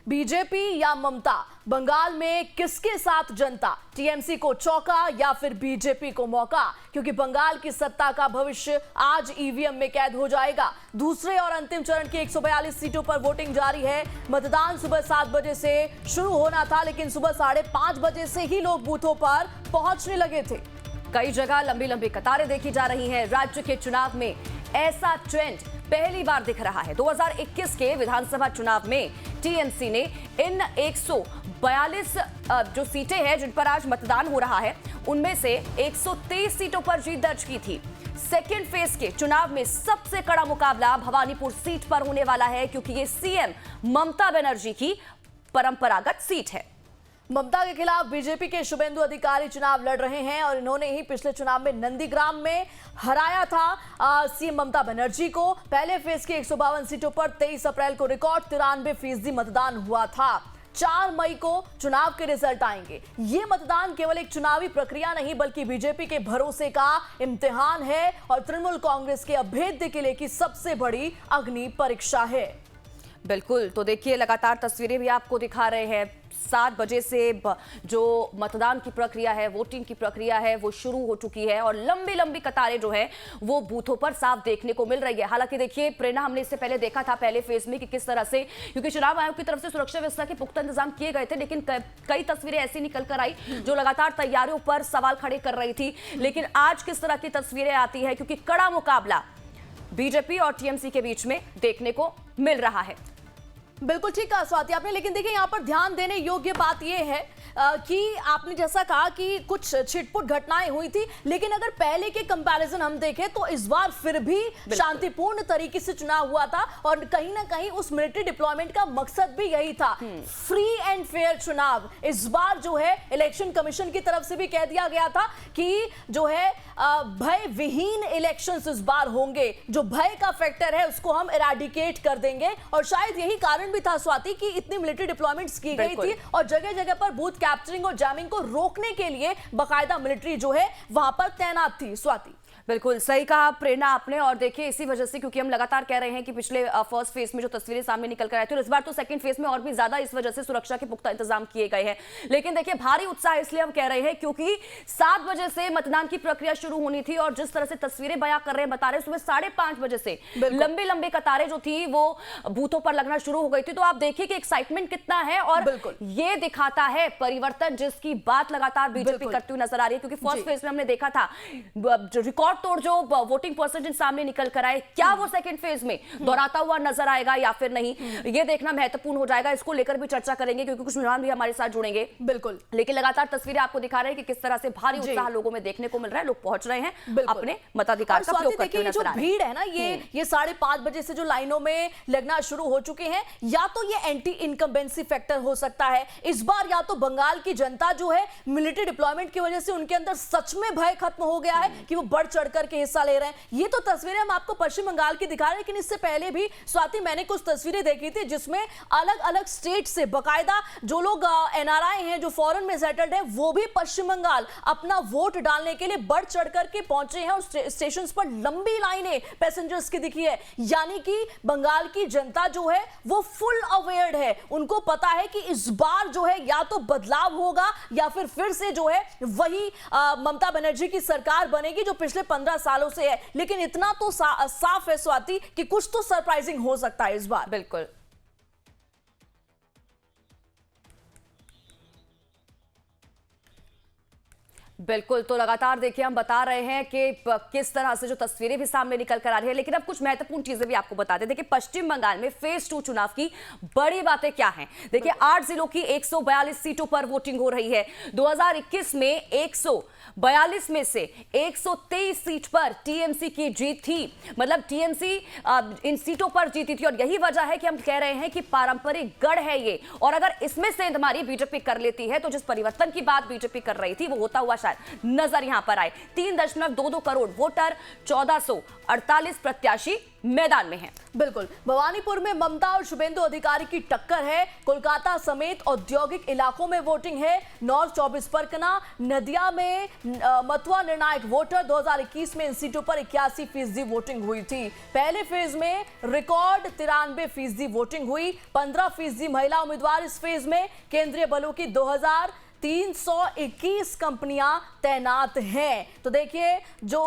BJP या ममता, बंगाल में किसके साथ जनता? टीएमसी को चौका या फिर बीजेपी को मौका? क्योंकि बंगाल की सत्ता का भविष्य आज ईवीएम में कैद हो जाएगा। दूसरे और अंतिम चरण की 142 सीटों पर वोटिंग जारी है। मतदान सुबह 7 बजे से शुरू होना था, लेकिन सुबह 5:30 बजे से ही लोग बूथों पर पहुंचने लगे थे। कई जगह लंबी लंबी कतारें देखी जा रही हैं। राज्य के चुनाव में ऐसा ट्रेंड पहली बार दिख रहा है। 2021 के विधानसभा चुनाव में टीएमसी ने इन 142 जो सीटें हैं जिन पर आज मतदान हो रहा है, उनमें से 123 सीटों पर जीत दर्ज की थी। सेकेंड फेज के चुनाव में सबसे कड़ा मुकाबला भवानीपुर सीट पर होने वाला है, क्योंकि ये सीएम ममता बनर्जी की परंपरागत सीट है। ममता के खिलाफ बीजेपी के शुभेंदु अधिकारी चुनाव लड़ रहे हैं और इन्होंने ही पिछले चुनाव में नंदीग्राम में हराया था सीएम ममता बनर्जी को। पहले फेज की 152 सीटों पर 23 अप्रैल को रिकॉर्ड 93% मतदान हुआ था। 4 मई को चुनाव के रिजल्ट आएंगे। ये मतदान केवल एक चुनावी प्रक्रिया नहीं, बल्कि बीजेपी के भरोसे का इम्तिहान है और तृणमूल कांग्रेस के अभेद्य किले की सबसे बड़ी अग्नि परीक्षा है। बिल्कुल, तो देखिए लगातार तस्वीरें भी आपको दिखा रहे हैं। 7 बजे से जो मतदान की प्रक्रिया है, वोटिंग की प्रक्रिया है, वो शुरू हो चुकी है और लंबी लंबी कतारें जो है वो बूथों पर साफ देखने को मिल रही है। हालांकि देखिए प्रेरणा, हमने इससे पहले देखा था पहले फेज में कि किस तरह से, क्योंकि चुनाव आयोग की तरफ से सुरक्षा व्यवस्था के पुख्ता इंतजाम किए गए थे, लेकिन कई तस्वीरें ऐसी निकल कर आई जो लगातार तैयारियों पर सवाल खड़े कर रही थी। लेकिन आज किस तरह की तस्वीरें आती है, क्योंकि कड़ा मुकाबला बीजेपी और टीएमसी के बीच में देखने को मिल रहा है। बिल्कुल ठीक कहा स्वाति आपने, लेकिन देखिए यहाँ पर ध्यान देने योग्य बात यह है कि आपने जैसा कहा कि कुछ छिटपुट घटनाएं हुई थी, लेकिन अगर पहले के कंपैरिजन हम देखें तो इस बार फिर भी शांतिपूर्ण तरीके से चुनाव हुआ था और कहीं ना कहीं उस मिलिट्री डिप्लॉयमेंट का मकसद भी यही था, फ्री एंड फेयर चुनाव। इस बार जो है इलेक्शन कमीशन की तरफ से भी कह दिया गया था कि जो है भय विहीन इलेक्शंस इस बार होंगे। जो भय का फैक्टर है उसको हम इराडिकेट कर देंगे और शायद यही कारण भी था स्वाति कि इतनी मिलिट्री डिप्लॉयमेंट्स की गई थी और जगह जगह पर बूथ कैप्चरिंग और जैमिंग को रोकने के लिए बाकायदा मिलिट्री जो है वहां पर तैनात थी। स्वाति बिल्कुल सही कहा प्रेरणा आपने, और देखिए इसी वजह से, क्योंकि हम लगातार कह रहे हैं कि पिछले फर्स्ट फेज में जो तस्वीरें सामने निकल कर आई थी और इस बार तो सेकंड फेज में और भी ज्यादा इस वजह से सुरक्षा के पुख्ता इंतजाम किए गए हैं। लेकिन देखिए भारी उत्साह इसलिए हम कह रहे हैं क्योंकि 7 बजे से मतदान की प्रक्रिया शुरू होनी थी और जिस तरह से तस्वीरें बयां कर रहे हैं, बता रहे सुबह 5:30 बजे से लंबी लंबी कतारें जो थी वो बूथों पर लगना शुरू हो गई थी। तो आप देखिए कि एक्साइटमेंट कितना है और ये दिखाता है परिवर्तन जिसकी बात लगातार बीजेपी करती हुई नजर आ रही है। क्योंकि फर्स्ट फेज में हमने देखा था रिकॉर्ड तोड़ जो वोटिंग परसेंटेज सामने निकल कर आए, क्या वो सेकंड फेज में दोहराता हुआ नजर आएगा या फिर नहीं, ये देखना महत्वपूर्ण हो जाएगा। इसको लेकर भी चर्चा करेंगे क्योंकि कुछ मेहमान भी हमारे साथ जुड़ेंगे। बिल्कुल, लेकिन लगातार तस्वीरें आपको दिखा रहे हैं कि किस तरह से भारी उत्साह लोगों में देखने को मिल रहा है। लोग पहुंच रहे हैं अपने मताधिकार का प्रयोग करते हुए नजर आ रहे हैं। भीड़ है ना, ये 5:30 बजे से जो लाइनों में लगना शुरू हो चुके हैं, या तो ये एंटी इनकम्बेंसी फैक्टर हो सकता है इस बार, या तो बंगाल की जनता जो है मिलिट्री डिप्लॉयमेंट की वजह से उनके अंदर सच में भय खत्म हो गया है कि वो बढ़ चढ़ करके हिस्सा ले रहे हैं। ये तो तस्वीरें हम आपको पश्चिम बंगाल की दिखा रहे हैं, लेकिन इससे पहले भी स्वाति मैंने कुछ तस्वीरें देखी थी जिसमें अलग अलग स्टेट से बकायदा जो लोग एनआरआई हैं, जो फॉरेन में सेटल्ड हैं, वो भी पश्चिम बंगाल अपना वोट डालने के लिए बढ़ चढ़ करके पहुंचे हैं और स्टेशंस पर लंबी लाइनें पैसेंजर्स की दिखी है। यानी कि बंगाल की जनता जो है वो फुल अवेयर है, उनको पता है कि इस बार जो है या तो बदलाव होगा या फिर से जो है वही ममता बनर्जी की सरकार बनेगी जो पिछले 15 सालों से है। लेकिन इतना तो साफ है स्वाति कि कुछ तो सरप्राइजिंग हो सकता है इस बार। बिल्कुल बिल्कुल, तो लगातार देखिए हम बता रहे हैं कि किस तरह से जो तस्वीरें भी सामने निकल कर आ रही है। लेकिन अब कुछ महत्वपूर्ण चीजें भी आपको बता दें। देखिए पश्चिम बंगाल में फेज 2 चुनाव की बड़ी बातें क्या हैं। देखिए 8 जिलों की 142 सीटों पर वोटिंग हो रही है। 2021 में 142 में से 123 सीट पर टीएमसी की जीत थी, मतलब टीएमसी इन सीटों पर जीती थी और यही वजह है कि हम कह रहे हैं कि पारंपरिक गढ़ है ये। और अगर इसमें सेंधमारी बीजेपी कर लेती है तो जिस परिवर्तन की बात बीजेपी कर रही थी वो होता हुआ शायद शायद नजर यहां पर आए। 3.22 करोड़ वोटर, 1448 प्रत्याशी मैदान में हैं। बिल्कुल, भवानीपुर में ममता और शुभेंदु अधिकारी की टक्कर है। कोलकाता समेत औद्योगिक इलाकों में वोटिंग है। नॉर्थ 24 परगना, नदिया में मतवा निर्णायक वोटर 2021 में इन सीटों पर 81% वोटिंग हुई थी। पहले फेज में रिकॉर्ड 93% वोटिंग हुई। 15% महिला उम्मीदवार इस फेज में। केंद्रीय बलों की 2321 कंपनियां तैनात हैं। तो देखिए, जो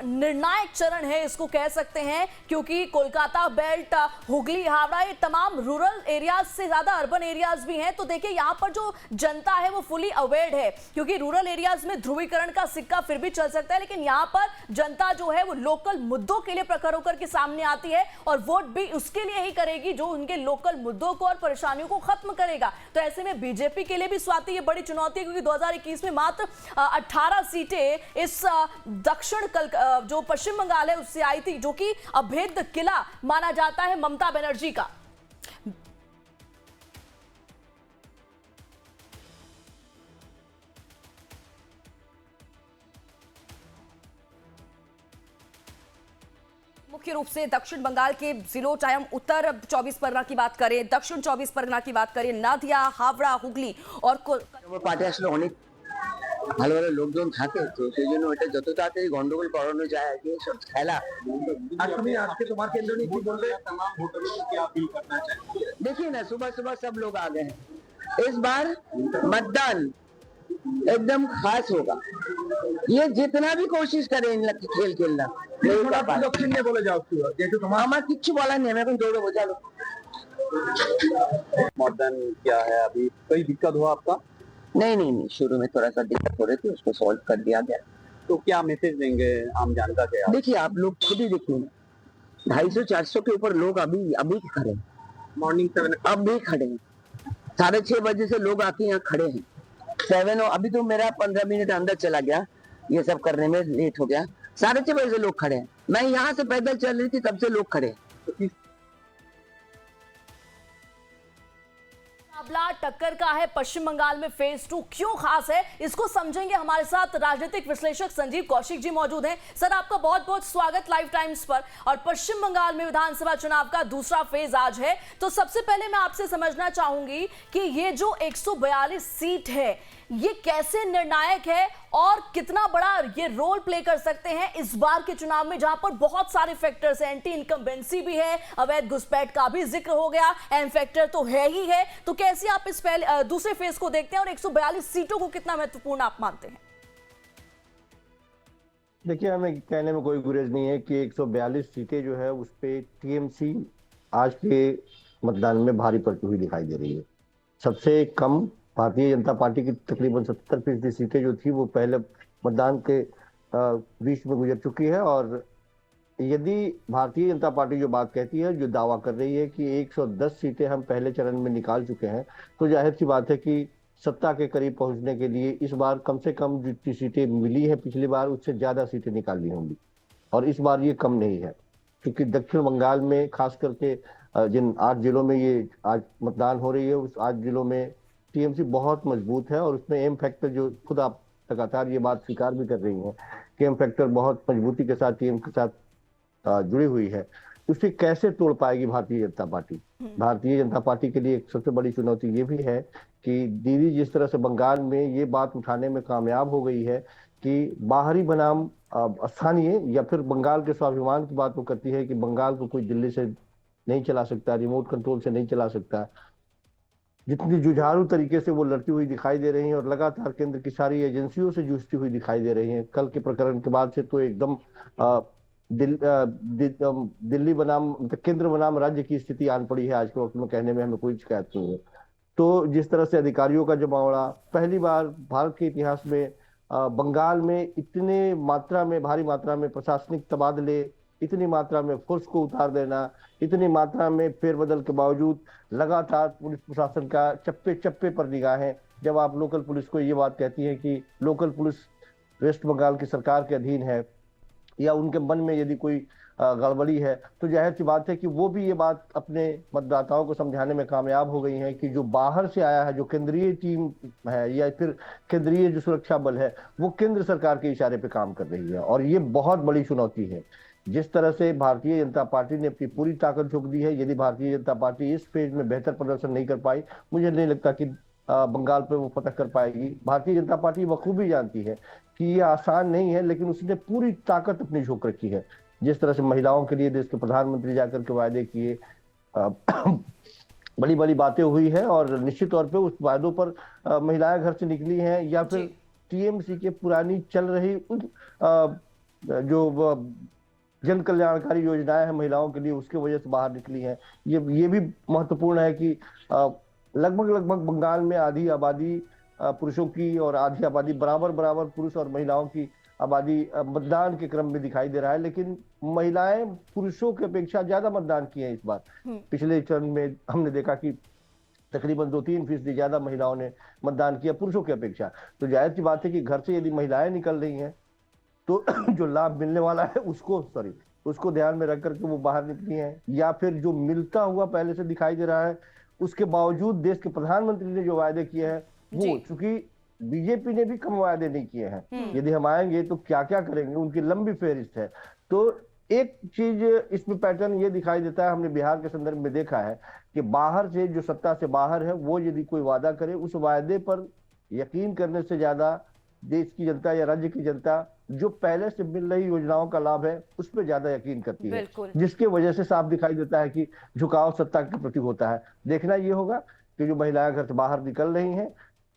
निर्णायक चरण है इसको कह सकते हैं, क्योंकि कोलकाता बेल्ट, हुगली, हावड़ा, ये तमाम रूरल एरियाज से ज्यादा अर्बन एरियाज भी हैं। तो देखिए, यहाँ पर जो जनता है वो फुली अवेयर्ड है, क्योंकि रूरल एरियाज में ध्रुवीकरण का सिक्का फिर भी चल सकता है, लेकिन यहाँ पर जनता जो है वो लोकल मुद्दों के लिए प्रखर होकर के सामने आती है और वोट भी उसके लिए ही करेगी जो उनके लोकल मुद्दों को और परेशानियों को खत्म करेगा। तो ऐसे में बीजेपी के लिए भी स्वाति ये बड़ी चुनौती है, क्योंकि 2021 में मात्र 18 सीटें इस दक्षिण जो पश्चिम बंगाल है उससे आई थी, जो कि अभेद्य किला माना जाता है ममता बनर्जी का। मुख्य रूप से दक्षिण बंगाल के जिलों, चाहे हम उत्तर 24 परगना की बात करें, दक्षिण 24 परगना की बात करें, नदिया, हावड़ा, हुगली और পার্টি আসলে অনেক ভালো ভালো লোকজন থাকে, তো সেই জন্য এটা যত তাড়াতাড়ি গন্ডগোল করানো যায় আর কি, সব খেলা। আর তুমি আজকে তোমার কেন্দ্র নিয়ে কি বলবে? तमाम वोटरों को क्या अपील करना चाहिए? देखिए ना, सुबह सुबह सब लोग आ गए हैं। इस बार मतदान एकदम खास होगा। ये जितना भी कोशिश करें इन खेल खेलना दक्षिण में बोले जाओ, আমার কিচ্ছু বলার নেই, আমি এখন দৌড়ে বোঝালো। मतदान क्या है अभी, कोई दिक्कत हुआ आपका? नहीं, शुरू में थोड़ा सा दिक्कत हो रही थी, उसको सॉल्व कर दिया गया। तो क्या मैसेज देंगे आम जनता के? देखिए, आप लोग खुद ही देखिए, 250-400 के ऊपर लोग अभी खड़े हैं। मॉर्निंग 7 अब भी खड़े हैं, 6:30 बजे से लोग आके यहाँ खड़े हैं। 7 अभी तो मेरा 15 मिनट अंदर चला गया, ये सब करने में लेट हो गया। 6:30 बजे से लोग खड़े हैं। मैं यहाँ से पैदल चल रही थी, तब से लोग खड़े हैं। मुकाबला टक्कर का है पश्चिम बंगाल में। फेज 2 क्यों खास है, इसको समझेंगे। हमारे साथ राजनीतिक विश्लेषक संजीव कौशिक जी मौजूद हैं। सर, आपका बहुत बहुत स्वागत लाइव टाइम्स पर। और पश्चिम बंगाल में विधानसभा चुनाव का दूसरा फेज आज है, तो सबसे पहले मैं आपसे समझना चाहूंगी कि ये जो 142 सीट है, ये कैसे निर्णायक है और कितना बड़ा ये रोल प्ले कर सकते हैं इस बार के चुनाव में, जहां पर बहुत सारे फैक्टर्स हैं। एंटी इनकम्बेंसी भी है, अवैध घुसपैठ का भी जिक्र हो गया, एम फैक्टर तो है ही है। तो कैसे आप इस दूसरे फेज को देखते हैं और 142 सीटों को कितना महत्वपूर्ण आप मानते हैं? देखिए, हमें कहने में कोई गुरेज नहीं है कि 142 सीटें जो है उस पे टीएमसी आज के मतदान में भारी पड़ती हुई दिखाई दे रही है। सबसे कम भारतीय जनता पार्टी की तकरीबन 70% सीटें जो थी वो पहले मतदान के बीच में गुजर चुकी है। और यदि भारतीय जनता पार्टी जो बात कहती है, जो दावा कर रही है कि 110 सीटें हम पहले चरण में निकाल चुके हैं, तो जाहिर सी बात है कि सत्ता के करीब पहुंचने के लिए इस बार कम से कम जितनी सीटें मिली है पिछली बार, उससे ज्यादा सीटें निकालनी होंगी। और इस बार ये कम नहीं है, क्योंकि दक्षिण बंगाल में खास करके जिन 8 जिलों में ये आज मतदान हो रही है, उस 8 जिलों में टीएमसी बहुत मजबूत है। और उसमें एम फैक्टर, जो खुद आप लगातार ये बात स्वीकार भी कर रही हैं कि एम फैक्टर बहुत मजबूती के साथ टीएम के साथ जुड़ी हुई है। उसे कैसे तोड़ पाएगी भारतीय जनता पार्टी? भारतीय जनता पार्टी के लिए एक सबसे बड़ी चुनौती ये भी है कि दीदी जिस तरह से बंगाल में ये बात उठाने में कामयाब हो गई है कि बाहरी बनाम स्थानीय या फिर बंगाल के स्वाभिमान की बात वो करती है कि बंगाल को कोई दिल्ली से नहीं चला सकता, रिमोट कंट्रोल से नहीं चला सकता। जितनी जुझारू तरीके से वो लड़ती हुई दिखाई दे रही हैं और लगातार केंद्र की सारी एजेंसियों से जूझती हुई दिखाई दे रही हैं। कल के प्रकरण के बाद से तो एकदम दिल्ली बनाम केंद्र बनाम राज्य की स्थिति आन पड़ी है आज के वक्त में, कहने में हमें कोई शिकायत नहीं है। तो जिस तरह से अधिकारियों का जमावड़ा, पहली बार भारत के इतिहास में बंगाल में इतने मात्रा में, भारी मात्रा में प्रशासनिक तबादले, इतनी मात्रा में फोर्स को उतार देना, इतनी मात्रा में फेरबदल के बावजूद लगातार पुलिस प्रशासन का चप्पे चप्पे पर निगाहें। जब आप लोकल पुलिस को ये बात कहती है कि लोकल पुलिस वेस्ट बंगाल की सरकार के अधीन है, या उनके मन में यदि कोई गड़बड़ी है, तो जाहिर सी बात है कि वो भी ये बात अपने मतदाताओं को समझाने में कामयाब हो गई हैं कि जो बाहर से आया है, जो केंद्रीय टीम है या फिर केंद्रीय जो सुरक्षा बल है, वो केंद्र सरकार के इशारे पे काम कर रही है। और ये बहुत बड़ी चुनौती है। जिस तरह से भारतीय जनता पार्टी ने अपनी पूरी ताकत झोंक दी है, यदि भारतीय जनता पार्टी इस फेज में बेहतर प्रदर्शन नहीं कर पाई, मुझे नहीं लगता कि बंगाल पे वो फतह कर पाएगी। भारतीय जनता पार्टी बखूबी जानती है कि ये आसान नहीं है, लेकिन उसने पूरी ताकत अपनी झोंक रखी है। जिस तरह से महिलाओं के लिए देश के प्रधानमंत्री जाकर के वायदे किए, बड़ी बड़ी बातें हुई है और निश्चित तौर पे उस वायदों पर महिलाएं घर से निकली हैं, या फिर टीएमसी के पुरानी चल रही जो जन कल्याणकारी योजनाएं हैं महिलाओं के लिए, उसके वजह से बाहर निकली हैं। ये भी महत्वपूर्ण है कि लगभग बंगाल में आधी आबादी पुरुषों की और आधी आबादी बराबर पुरुष और महिलाओं की आबादी मतदान के क्रम में दिखाई दे रहा है, लेकिन महिलाएं पुरुषों की अपेक्षा ज्यादा मतदान किए हैं इस बार। पिछले चरण में हमने देखा कि तकरीबन 2-3% ज्यादा महिलाओं ने मतदान किया पुरुषों की अपेक्षा। तो जाहिर सी बात है कि घर से यदि महिलाएं निकल रही हैं तो जो लाभ मिलने वाला है उसको ध्यान में रख करके वो बाहर निकली हैं, या फिर जो मिलता हुआ पहले से दिखाई दे रहा है, उसके बावजूद देश के प्रधानमंत्री ने जो वायदे किए हैं वो, चूंकि बीजेपी ने भी कम वायदे नहीं किए हैं, यदि हम आएंगे तो क्या क्या करेंगे, उनकी लंबी फेहरिस्त है। तो एक चीज इसमें पैटर्न ये दिखाई देता है, हमने बिहार के संदर्भ में देखा है कि बाहर से जो सत्ता से बाहर है वो यदि कोई वादा करे, उस वायदे पर यकीन करने से ज्यादा देश की जनता या राज्य की जनता जो पहले से मिल रही योजनाओं का लाभ है उस पर ज्यादा यकीन करती है, जिसके वजह से साफ दिखाई देता है कि झुकाव सत्ता के प्रति होता है। देखना ये होगा कि जो महिलाएं घर से बाहर निकल रही हैं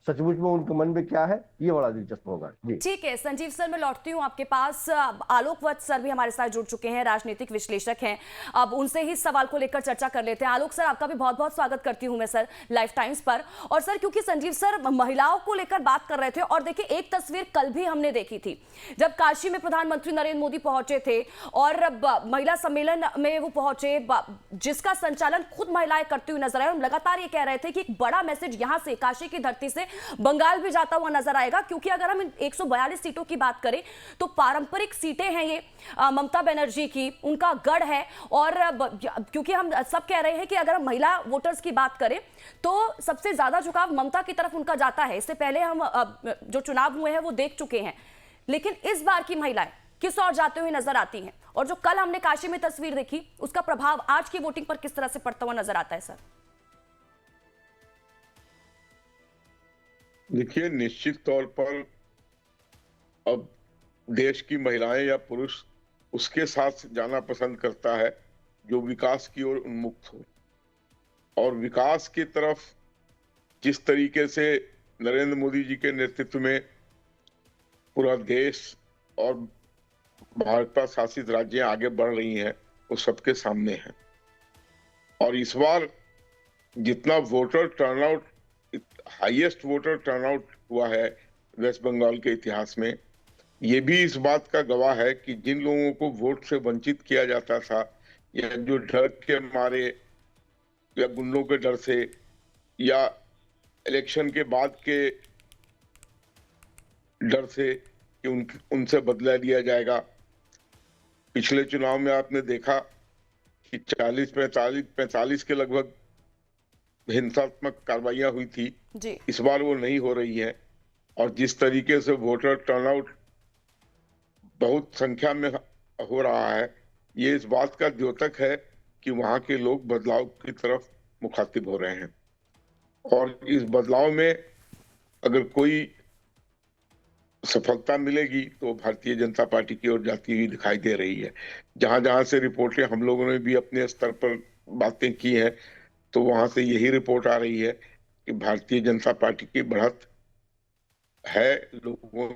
सचमुच में उनके मन में क्या है, ये बड़ा दिलचस्प होगा। जी ठीक है संजीव सर, मैं लौटती हूँ आपके पास। आलोक वत्स सर भी हमारे साथ जुड़ चुके हैं, राजनीतिक विश्लेषक हैं। अब उनसे ही सवाल को लेकर चर्चा कर लेते हैं। आलोक सर, आपका भी बहुत बहुत स्वागत करती हूँ मैं सर लाइफ टाइम्स पर। और सर, क्योंकि संजीव सर महिलाओं को लेकर बात कर रहे थे, और देखिए एक तस्वीर कल भी हमने देखी थी जब काशी में प्रधानमंत्री नरेंद्र मोदी पहुंचे थे और महिला सम्मेलन में वो पहुंचे, जिसका संचालन खुद महिलाएं करती हुई नजर आई। हम लगातार ये कह रहे थे कि एक बड़ा मैसेज यहां से काशी की धरती से बंगाल भी जाता हुआ नजर आएगा, क्योंकि अगर हम 142 सीटों की बात करें तो पारंपरिक सीटें हैं ये ममता बनर्जी की, उनका गढ़ है। और क्योंकि हम सब कह रहे हैं कि अगर हम महिला वोटर्स की बात करें तो सबसे ज्यादा झुकाव ममता की तरफ उनका जाता है। इससे पहले हम जो चुनाव हुए हैं वो देख चुके हैं, लेकिन इस बार की महिलाएं किस ओर जाते हुए नजर आती हैं, और जो कल हमने काशी में तस्वीर देखी उसका प्रभाव आज की वोटिंग पर किस तरह से पड़ता हुआ नजर आता है सर? देखिए, निश्चित तौर पर अब देश की महिलाएं या पुरुष उसके साथ जाना पसंद करता है जो विकास की ओर उन्मुक्त हो। और विकास की तरफ जिस तरीके से नरेंद्र मोदी जी के नेतृत्व में पूरा देश और भाजपा शासित राज्य आगे बढ़ रही हैं, वो सबके सामने है। और इस बार जितना voter turnout, highest voter turnout हुआ है वेस्ट बंगाल के इतिहास में, ये भी इस बात का गवाह है कि जिन लोगों को वोट से वंचित किया जाता था, या जो डर के मारे या गुंडों के डर से या इलेक्शन के बाद के डर से कि उनसे बदला लिया जाएगा। पिछले चुनाव में आपने देखा कि 40-45 के लगभग हिंसात्मक कार्रवाइयां हुई थी जी। इस बार वो नहीं हो रही है। और जिस तरीके से वोटर टर्नआउट बहुत संख्या में हो रहा है, ये इस बात का द्योतक है कि वहां के लोग बदलाव की तरफ मुखातिब हो रहे हैं। और इस बदलाव में अगर कोई सफलता मिलेगी तो भारतीय जनता पार्टी की ओर जाती हुई दिखाई दे रही है। जहां जहां से रिपोर्टें हम लोगों ने भी अपने स्तर पर बातें की हैं, तो वहां से यही रिपोर्ट आ रही है कि भारतीय जनता पार्टी की बढ़त है, लोगों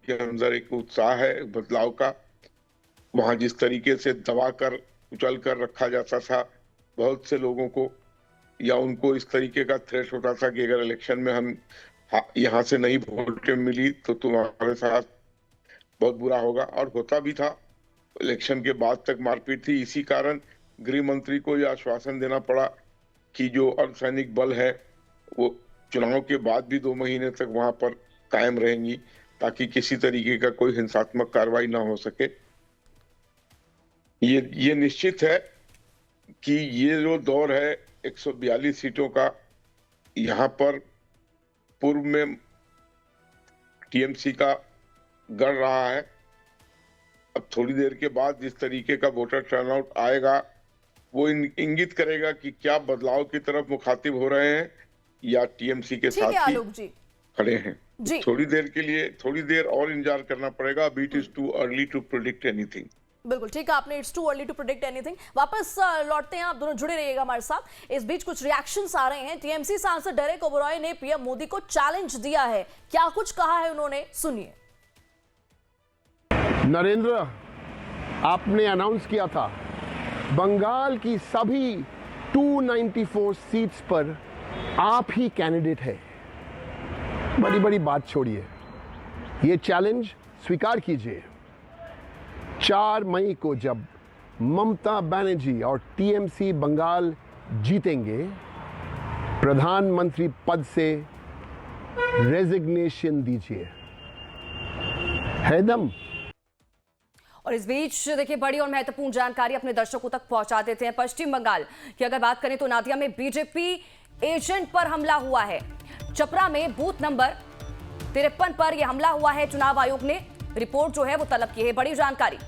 के अंदर एक उत्साह है बदलाव का। वहां जिस तरीके से दबा कर कुचल कर रखा जाता था बहुत से लोगों को, या उनको इस तरीके का थ्रेट होता था कि अगर इलेक्शन में हम यहाँ से नहीं वोटें मिली तो तुम्हारे साथ बहुत बुरा होगा, और होता भी था। इलेक्शन के बाद तक मारपीट थी। इसी कारण गृह मंत्री को यह आश्वासन देना पड़ा कि जो अर्धसैनिक बल है वो चुनाव के बाद भी 2 महीने तक वहां पर कायम रहेंगी, ताकि किसी तरीके का कोई हिंसात्मक कार्रवाई ना हो सके। ये निश्चित है कि ये जो दौर है 142 सीटों का, यहाँ पर पूर्व में टीएमसी का गढ़ रहा है। अब थोड़ी देर के बाद जिस तरीके का वोटर टर्नआउट आएगा वो इंगित करेगा कि क्या बदलाव की तरफ मुखातिब हो रहे हैं या टीएमसी के ठीक है साथ ही आलोक जी। खड़े हैं। जी। थोड़ी देर के लिए थोड़ी देर और इंतजार करना पड़ेगा। अभी it is too early to predict anything. बिल्कुल ठीक है, आपने it's too early to predict anything. वापस लौटते हैं, आप दोनों जुड़े रहिएगा हमारे साथ। इस बीच कुछ रिएक्शंस आ रहे हैं। टीएमसी सांसद डेरेक ओबरॉय ने पीएम मोदी को चैलेंज दिया है। क्या कुछ कहा है उन्होंने, सुनिए। नरेंद्र, आपने अनाउंस किया था बंगाल की सभी 294 सीट्स पर आप ही कैंडिडेट है। बड़ी बड़ी बात छोड़िए, ये चैलेंज स्वीकार कीजिए। 4 मई को जब ममता बनर्जी और टीएमसी बंगाल जीतेंगे, प्रधानमंत्री पद से रेजिग्नेशन दीजिए। है दम? और इस बीच देखिए बड़ी और महत्वपूर्ण जानकारी अपने दर्शकों तक पहुंचा देते हैं। पश्चिम बंगाल की अगर बात करें तो नादिया में बीजेपी एजेंट पर हमला हुआ है। चपरा में बूथ नंबर 53 पर यह हमला हुआ है। चुनाव आयोग ने रिपोर्ट जो है वो तलब की है। बड़ी जानकारी।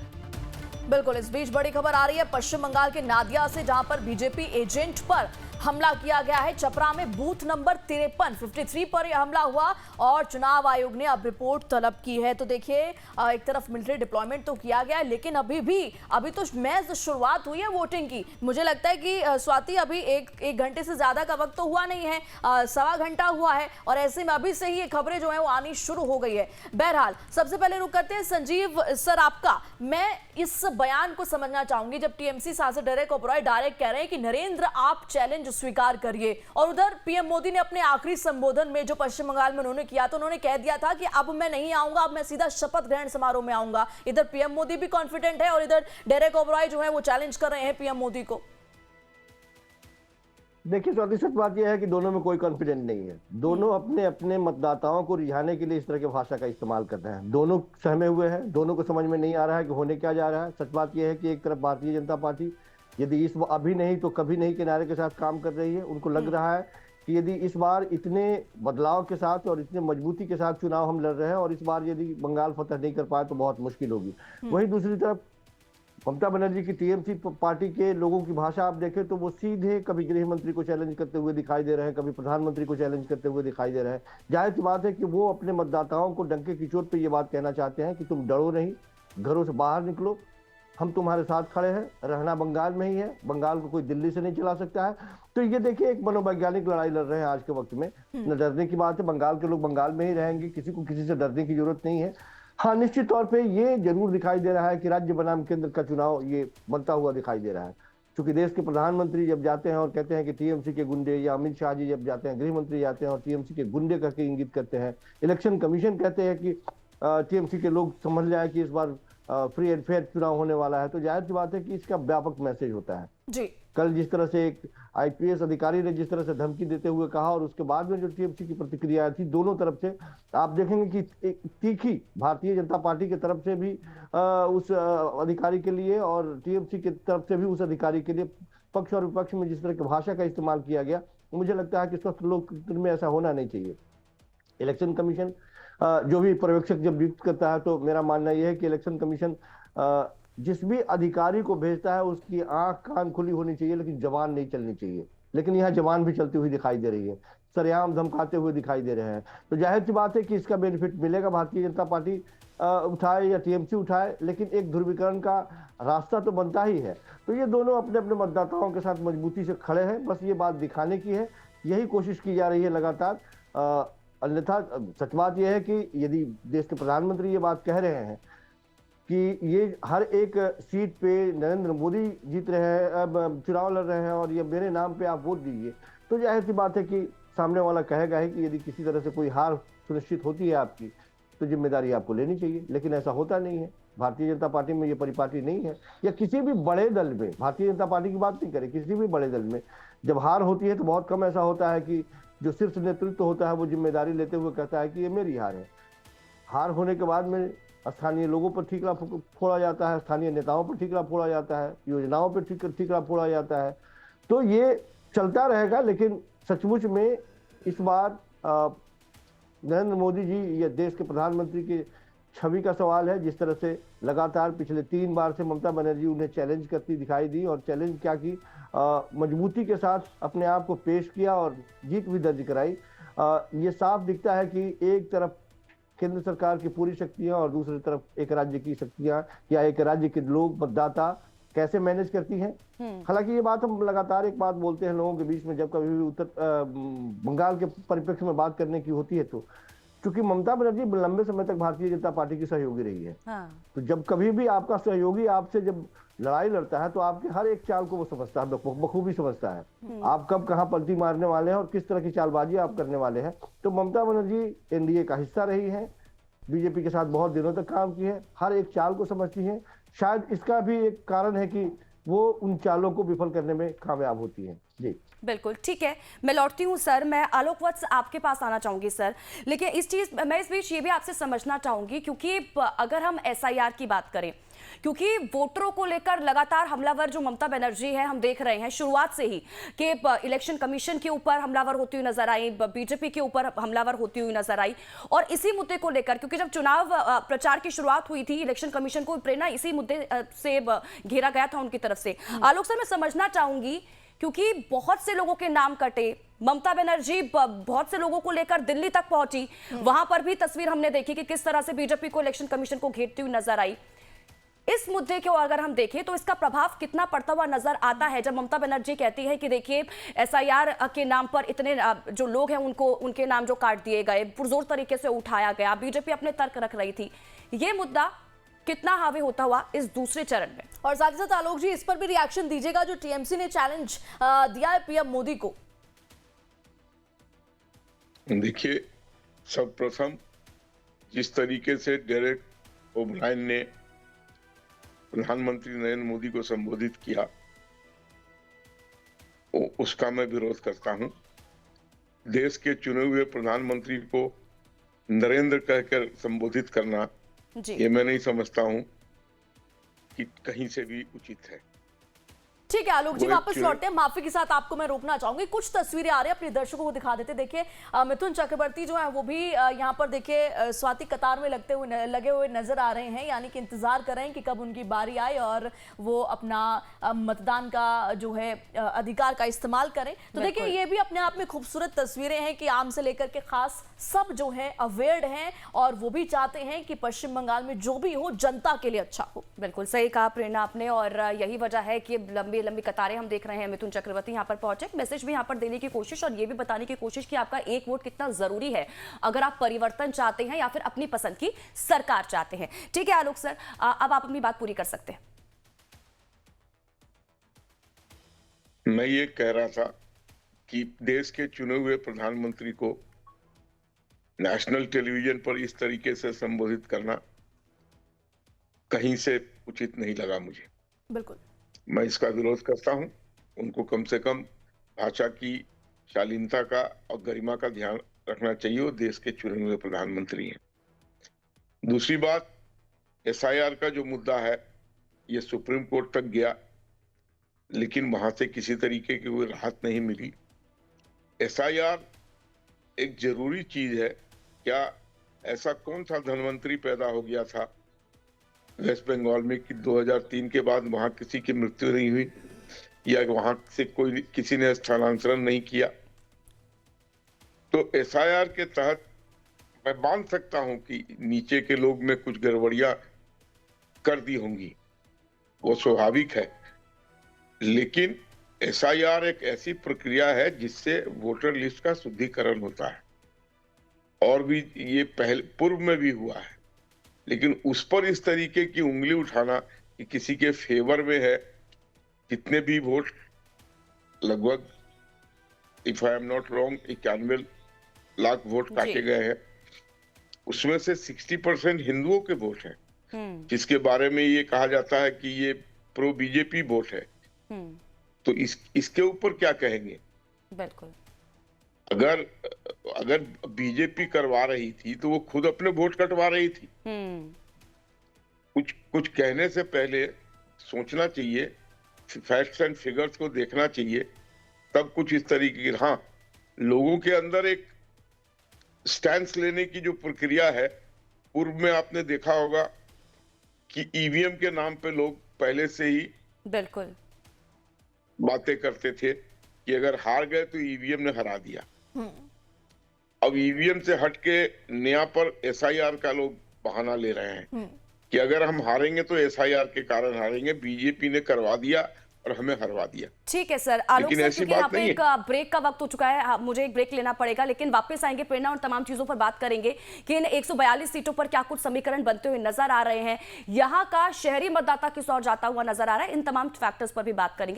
बिल्कुल, इस बीच बड़ी खबर आ रही है पश्चिम बंगाल के नादिया से, जहां पर बीजेपी एजेंट पर हमला किया गया है। चपरा में बूथ नंबर 53 पर यह हमला हुआ और चुनाव आयोग ने अब रिपोर्ट तलब की है। तो देखिए, एक तरफ मिलिट्री डिप्लॉयमेंट तो किया गया है, लेकिन अभी तो महज शुरुआत हुई है वोटिंग की। मुझे लगता है कि स्वाति, अभी एक घंटे से ज्यादा का वक्त तो हुआ नहीं है, 1.25 घंटा हुआ है और ऐसे में अभी से ही ये खबरें जो है वो आनी शुरू हो गई है। बहरहाल, सबसे पहले रुक करते हैं संजीव सर आपका। मैं इस बयान को समझना चाहूंगी जब टीएमसी सांसद डेरेक ओबरॉय डायरेक्ट कह रहे हैं कि नरेंद्र आप चैलेंज स्वीकार करिए, और उधर पीएम मोदी ने अपने आखिरी संबोधन में जो पश्चिम बंगाल में उन्होंने किया तो उन्होंने कह दिया था कि अब मैं नहीं आऊंगा, अब मैं सीधा शपथ ग्रहण समारोह में आऊंगा। इधर पीएम मोदी भी कॉन्फिडेंट है और इधर डेरेक ओबरॉय जो है वो चैलेंज कर रहे हैं पीएम मोदी को। देखिए स्वाति, सच बात यह है कि दोनों में कोई कॉन्फिडेंस नहीं है। दोनों अपने अपने मतदाताओं को रिझाने के लिए इस तरह की भाषा का इस्तेमाल कर रहे हैं। दोनों सहमे हुए हैं, दोनों को समझ में नहीं आ रहा है कि होने क्या जा रहा है। सच बात यह है कि एक तरफ भारतीय जनता पार्टी यदि इस अभी नहीं तो कभी नहीं के नारे के साथ काम कर रही है। उनको लग रहा है कि यदि इस बार इतने बदलाव के साथ और इतने मजबूती के साथ चुनाव हम लड़ रहे हैं और इस बार यदि बंगाल फतह नहीं कर पाए तो बहुत मुश्किल होगी। वहीं दूसरी तरफ ममता बनर्जी की टीएमसी पार्टी के लोगों की भाषा आप देखें तो वो सीधे कभी गृह मंत्री को चैलेंज करते हुए दिखाई दे रहे हैं, कभी प्रधानमंत्री को चैलेंज करते हुए दिखाई दे रहे हैं। जाहिर सी बात है कि वो अपने मतदाताओं को डंके की चोट पे ये बात कहना चाहते हैं कि तुम डरो नहीं, घरों से बाहर निकलो, हम तुम्हारे साथ खड़े हैं। रहना बंगाल में ही है, बंगाल को कोई दिल्ली से नहीं चला सकता है। तो ये देखिए, एक मनोवैज्ञानिक लड़ाई लड़ रहे हैं आज के वक्त में। न डरने की बात है, बंगाल के लोग बंगाल में ही रहेंगे, किसी को किसी से डरने की जरूरत नहीं है। हाँ, निश्चित तौर पे ये जरूर दिखाई दे रहा है कि राज्य बनाम केंद्र का चुनाव ये बनता हुआ दिखाई दे रहा है। क्योंकि देश के प्रधानमंत्री जब जाते हैं और कहते हैं कि टीएमसी के गुंडे, या अमित शाह जी जब जाते हैं, गृह मंत्री जाते हैं और टीएमसी के गुंडे करके इंगित करते हैं, इलेक्शन कमीशन कहते हैं कि टीएमसी के लोग समझ जाए कि इस बार फ्री एंड फेयर चुनाव होने वाला है, तो जाहिर सी बात है कि इसका व्यापक मैसेज होता है जी। कल जिस तरह से एक आईपीएस अधिकारी ने जिस तरह से धमकी देते हुए कहा और उसके बाद में जो टीएमसी की प्रतिक्रिया थी, दोनों तरफ से आप देखेंगे कि तीखी भारतीय जनता पार्टी की तरफ से भी उस अधिकारी के लिए और टीएमसी की तरफ से भी उस अधिकारी के लिए पक्ष और विपक्ष में जिस तरह की भाषा का इस्तेमाल किया गया, मुझे लगता है कि स्वस्थ लोकतंत्र में ऐसा होना नहीं चाहिए। इलेक्शन कमीशन जो भी पर्यवेक्षक जब नियुक्त करता है तो मेरा मानना यह है कि इलेक्शन कमीशन जिस भी अधिकारी को भेजता है उसकी आंख कान खुली होनी चाहिए, लेकिन जबान नहीं चलनी चाहिए। लेकिन यहाँ जबान भी चलती हुई दिखाई दे रही है, सरेआम धमकाते हुए दिखाई दे रहे हैं। तो जाहिर सी बात है कि इसका बेनिफिट मिलेगा भारतीय जनता पार्टी उठाए या टीएमसी उठाए, लेकिन एक ध्रुवीकरण का रास्ता तो बनता ही है। तो ये दोनों अपने अपने मतदाताओं के साथ मजबूती से खड़े हैं, बस ये बात दिखाने की है, यही कोशिश की जा रही है लगातार। अन्यथा सच बात यह है कि यदि देश के प्रधानमंत्री ये बात कह रहे हैं कि ये हर एक सीट पे नरेंद्र मोदी जीत रहे हैं, अब चुनाव लड़ रहे हैं और ये मेरे नाम पे आप वोट दीजिए, तो जाहिर सी बात है कि सामने वाला कहेगा है कि यदि किसी तरह से कोई हार सुनिश्चित होती है आपकी तो जिम्मेदारी आपको लेनी चाहिए। लेकिन ऐसा होता नहीं है, भारतीय जनता पार्टी में ये परिपाटी नहीं है, या किसी भी बड़े दल में, भारतीय जनता पार्टी की बात नहीं करें, किसी भी बड़े दल में जब हार होती है तो बहुत कम ऐसा होता है कि जो शीर्ष नेतृत्व होता है वो जिम्मेदारी लेते हुए कहता है कि ये मेरी हार है। हार होने के बाद में स्थानीय लोगों पर ठीकरा फोड़ा जाता है, स्थानीय नेताओं पर ठीकरा फोड़ा जाता है, योजनाओं पर ठीकरा फोड़ा जाता है। तो ये चलता रहेगा, लेकिन सचमुच में इस बार नरेंद्र मोदी जी ये देश के प्रधानमंत्री की छवि का सवाल है। जिस तरह से लगातार पिछले 3 बार से ममता बनर्जी उन्हें चैलेंज करती दिखाई दी, और चैलेंज क्या की, मजबूती के साथ अपने आप को पेश किया और जीत भी दर्ज कराई। ये साफ दिखता है कि एक तरफ केंद्र सरकार की पूरी शक्तियां और दूसरी तरफ एक राज्य की शक्तियां या एक राज्य के लोग, मतदाता कैसे मैनेज करती हैं। हालांकि ये बात हम लगातार एक बात बोलते हैं लोगों के बीच में, जब कभी भी बंगाल के परिप्रेक्ष्य में बात करने की होती है, तो क्योंकि ममता बनर्जी लंबे समय तक भारतीय जनता पार्टी की सहयोगी रही है। तो जब कभी भी आपका सहयोगी आपसे जब लड़ाई लड़ता है तो आपके हर एक चाल को वो समझता है, बखूबी समझता है आप कब कहां पलटी मारने वाले हैं और किस तरह की चालबाजी आप करने वाले हैं। तो ममता बनर्जी एनडीए का हिस्सा रही है, बीजेपी के साथ बहुत दिनों तक काम की है, हर एक चाल को समझती है। शायद इसका भी एक कारण है कि वो उन चालों को विफल करने में कामयाब होती है। जी बिल्कुल ठीक है, मैं लौटती हूँ सर, मैं आलोक वत्स आपके पास आना चाहूंगी सर। लेकिन मैं इस बीच ये भी आपसे समझना चाहूंगी, क्योंकि अगर हम एसआईआर की बात करें, क्योंकि वोटरों को लेकर लगातार हमलावर जो ममता बनर्जी है, हम देख रहे हैं शुरुआत से ही कि इलेक्शन कमीशन के ऊपर हमलावर होती हुई नजर आई, बीजेपी के ऊपर हमलावर होती हुई नजर आई। और इसी मुद्दे को लेकर, क्योंकि जब चुनाव प्रचार की शुरुआत हुई थी, इलेक्शन कमीशन को प्रेरणा इसी मुद्दे से घेरा गया था उनकी तरफ से। आलोक सर, मैं समझना चाहूंगी, क्योंकि बहुत से लोगों के नाम कटे, ममता बनर्जी बहुत से लोगों को लेकर दिल्ली तक पहुंची, वहां पर भी तस्वीर हमने देखी कि किस तरह से बीजेपी को इलेक्शन कमीशन को घेरती हुई नजर आई। इस मुद्दे को अगर हम देखें तो इसका प्रभाव कितना पड़ता हुआ नजर आता है, जब ममता बनर्जी कहती है कि देखिए एसआईआर के नाम पर इतने जो लोग हैं उनके नाम जो काट दिए गए, पुरजोर तरीके से उठाया गया, बीजेपी अपने तर्क रख रही थी। ये मुद्दा कितना हावी होता हुआ इस दूसरे चरण में। और साथ ही साथ आलोक जी, इस पर भी रिएक्शन दीजिएगा जो टीएमसी ने चैलेंज दिया है पीएम मोदी को। देखिए, सर्वप्रथम जिस तरीके से डेरेक ओब्रायन ने प्रधानमंत्री नरेंद्र मोदी को संबोधित किया, उसका मैं विरोध करता हूं। देश के चुने हुए प्रधानमंत्री को नरेंद्र कहकर संबोधित करना, ये मैं नहीं समझता हूं कि कहीं से भी उचित है। ठीक है आलोक जी, वापस लौटते हैं। माफी के साथ आपको मैं रोकना चाहूंगी, कुछ तस्वीरें आ रही है, अपने दर्शकों को दिखा देते। देखिए मिथुन चक्रवर्ती जो है वो भी यहाँ पर देखिए स्वाति कतार में लगे हुए नजर आ रहे हैं, यानी कि इंतजार कर रहे हैं कि कब उनकी बारी आए और वो अपना मतदान का जो है अधिकार का इस्तेमाल करें। तो देखिए ये भी अपने आप में खूबसूरत तस्वीरें हैं कि आम से लेकर के खास सब जो है अवेयर्ड हैं और वो भी चाहते हैं कि पश्चिम बंगाल में जो भी हो जनता के लिए अच्छा हो। बिल्कुल सही कहा प्रेरणा आपने, और यही वजह है कि लंबी कतारें हम देख रहे हैं। मिथुन चक्रवर्ती यहाँ पर पहुंचे, मैसेज भी यहाँ पर देने की कोशिश और ये भी बताने की कोशिश कि आपका एक वोट कितना जरूरी है अगर आप परिवर्तन चाहते हैं या फिर अपनी पसंद की सरकार चाहते हैं। ठीक है आलोक सर, अब आप अपनी बात पूरी कर सकते हैं। मैं ये कह रहा था कि देश के चुने हुए प्रधानमंत्री को नेशनल टेलीविजन पर इस तरीके से संबोधित करना कहीं से उचित नहीं लगा मुझे। बिल्कुल, मैं इसका विरोध करता हूं। उनको कम से कम भाषा की शालीनता का और गरिमा का ध्यान रखना चाहिए। वो देश के चुने हुए प्रधानमंत्री हैं। दूसरी बात, एसआईआर का जो मुद्दा है ये सुप्रीम कोर्ट तक गया, लेकिन वहां से किसी तरीके की कोई राहत नहीं मिली। एसआईआर एक जरूरी चीज है। क्या ऐसा कौन सा धनवंतरी पैदा हो गया था वेस्ट बंगाल में कि 2003 के बाद वहां किसी की मृत्यु नहीं हुई या वहां से कोई किसी ने स्थानांतरण नहीं किया? तो एसआईआर के तहत मैं मान सकता हूं कि नीचे के लोग में कुछ गड़बड़ियां कर दी होंगी, वो स्वाभाविक है, लेकिन एसआईआर एक ऐसी प्रक्रिया है जिससे वोटर लिस्ट का शुद्धिकरण होता है और भी ये पहले पूर्व में भी हुआ है। लेकिन उस पर इस तरीके की उंगली उठाना कि किसी के फेवर में है, कितने भी वोट, लगभग if I am not wrong 91 lakh vote काटे गए हैं, उसमें से 60% हिंदुओं के वोट हैं, जिसके बारे में ये कहा जाता है कि ये प्रो बीजेपी वोट है। तो इसके ऊपर क्या कहेंगे? बिल्कुल, अगर बीजेपी करवा रही थी तो वो खुद अपने वोट कटवा रही थी। कुछ कहने से पहले सोचना चाहिए, फैक्ट्स एंड फिगर्स को देखना चाहिए, तब कुछ इस तरीके की। हाँ, लोगों के अंदर एक स्टैंड लेने की जो प्रक्रिया है, पूर्व में आपने देखा होगा कि ईवीएम के नाम पे लोग पहले से ही बिल्कुल बातें करते थे कि अगर हार गए तो ईवीएम ने हरा दिया। अब ईवीएम से हटके नया पर एसआईआर का लोग बहाना ले रहे हैं कि अगर हम हारेंगे तो एसआईआर के कारण हारेंगे, बीजेपी ने करवा दिया और हमें हरवा दिया। ठीक है सर। आलोक लेकिन सर, ऐसी क्योंकि यहाँ बात पे नहीं एक ब्रेक का वक्त हो चुका है, मुझे एक ब्रेक लेना पड़ेगा, लेकिन वापस आएंगे प्रेरणा और तमाम चीजों पर बात करेंगे कि इन 142 सीटों पर क्या कुछ समीकरण बनते हुए नजर आ रहे हैं, यहाँ का शहरी मतदाता किस ओर जाता हुआ नजर आ रहा है, इन तमाम फैक्टर्स पर भी बात करेंगे।